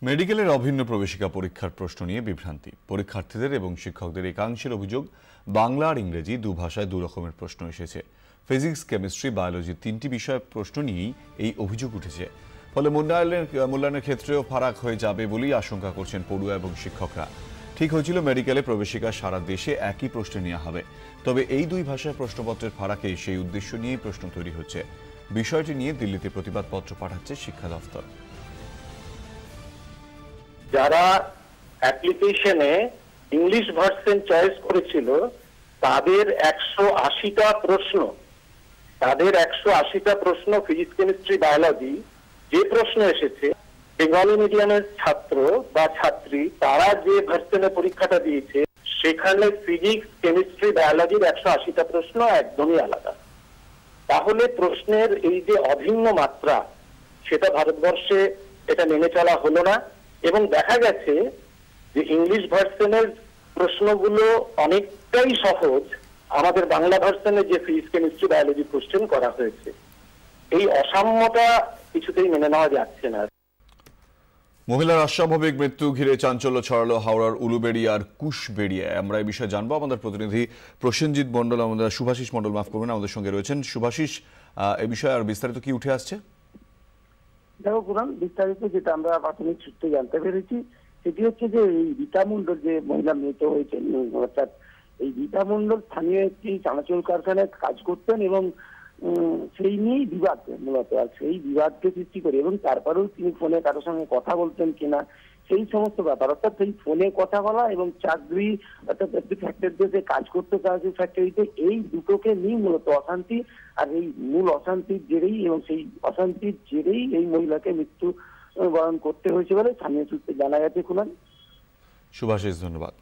মেডিকেলের অভিন্ন প্রবেশিকা পরীক্ষার প্রশ্ন নিয়ে বিভ্রান্তি। পরীক্ষার্থীদের এবং শিক্ষকদের একাংশের অভিযোগ, বাংলা আর ইংরেজি দুভাষায় দুরকমের প্রশ্ন এসেছে। ফিজিক্স, কেমিস্ট্রি, বায়োলজি তিনটি বিষয়ের প্রশ্ন নিয়েই এই অভিযোগ উঠেছে। ফলে মূল্যায়নের ক্ষেত্রেও ফারাক হয়ে যাবে বলেই আশঙ্কা করছেন পড়ুয়া এবং শিক্ষকরা। ঠিক হয়েছিল মেডিকেলে প্রবেশিকা সারা দেশে একই প্রশ্ন নেওয়া হবে, তবে এই দুই ভাষায় প্রশ্নপত্রের ফারাকে সেই উদ্দেশ্য নিয়েই প্রশ্ন তৈরি হচ্ছে। বিষয়টি নিয়ে দিল্লিতে প্রতিবাদপত্র পাঠাচ্ছে শিক্ষা দফতর। যারা অ্যাপ্লিকেশনে ইংলিশ ভার্সন চয়েস করেছিল তাদের 180টা প্রশ্ন ফিজিক্স, কেমিস্ট্রি, বায়োলজি যে প্রশ্ন এসেছে, বেঙ্গলি মিডিয়ামের ছাত্র বা ছাত্রী তারা যে ভার্সনে পরীক্ষাটা দিয়েছে সেখানে ফিজিক্স, কেমিস্ট্রি, বায়োলজির 180টা প্রশ্ন একদমই আলাদা। তাহলে প্রশ্নের এই যে অভিন্ন মাত্রা, সেটা ভারতবর্ষে এটা মেনে চলা হলো না। এবং দেখা গেছে যে ইংলিশ ভার্সনের প্রশ্নগুলো অনেকটাই সহজ আমাদের বাংলা ভার্সনে যে ফিজিক্স, কেমিস্ট্রি, বায়োলজি কোশ্চেন করা হয়েছে। এই অসাম্যতা কিছুতেই মেনে নেওয়া যাচ্ছে না। মহিলার অস্বাভাবিক মৃত্যু ঘিরে চাঞ্চল্য ছড়ালো হাওড়ার উলুবেড়িয়ার কুশবেড়িয়ায়। আমরা এই বিষয়ে জানবো। আমাদের প্রতিনিধি প্রসেনজিৎ মণ্ডল, শুভাশিস মণ্ডল আমাদের সঙ্গে রয়েছেন। শুভাশিস, এ বিষয়ে আর বিস্তারিত কি উঠে আসছে? দেখো পুরান, বিস্তারিত যেটা আমরা প্রাথমিক সূত্রে জানতে পেরেছি সেটি হচ্ছে যে এই রীতা মণ্ডল যে মহিলা মৃত হয়েছেন, অর্থাৎ এই রীতা মণ্ডল স্থানীয় একটি চানাচুর কারখানায় কাজ করতেন এবং সেই নিয়েই বিবাদ মূলত, আর সেই বিবাদকে সৃষ্টি করে এবং তারপরেও তিনি ফোনে কারোর সঙ্গে কথা বলতেন কিনা সেই সমস্ত ব্যাপার, অর্থাৎ সেই ফোনে কথা বলা এবং চাকরি, অর্থাৎ একটি ফ্যাক্টরিতে কাজ করতে চাকরি ফ্যাক্টরিতে, এই দুটোকে নিয়ে মূলত অশান্তি। আর এই মূল অশান্তির জেরেই এবং সেই অশান্তির জেরেই এই মহিলাকে মৃত্যু বরণ করতে হয়েছে বলে স্থানীয় সূত্রে জানা গেছে। খুলনা। শুভাশিস, ধন্যবাদ।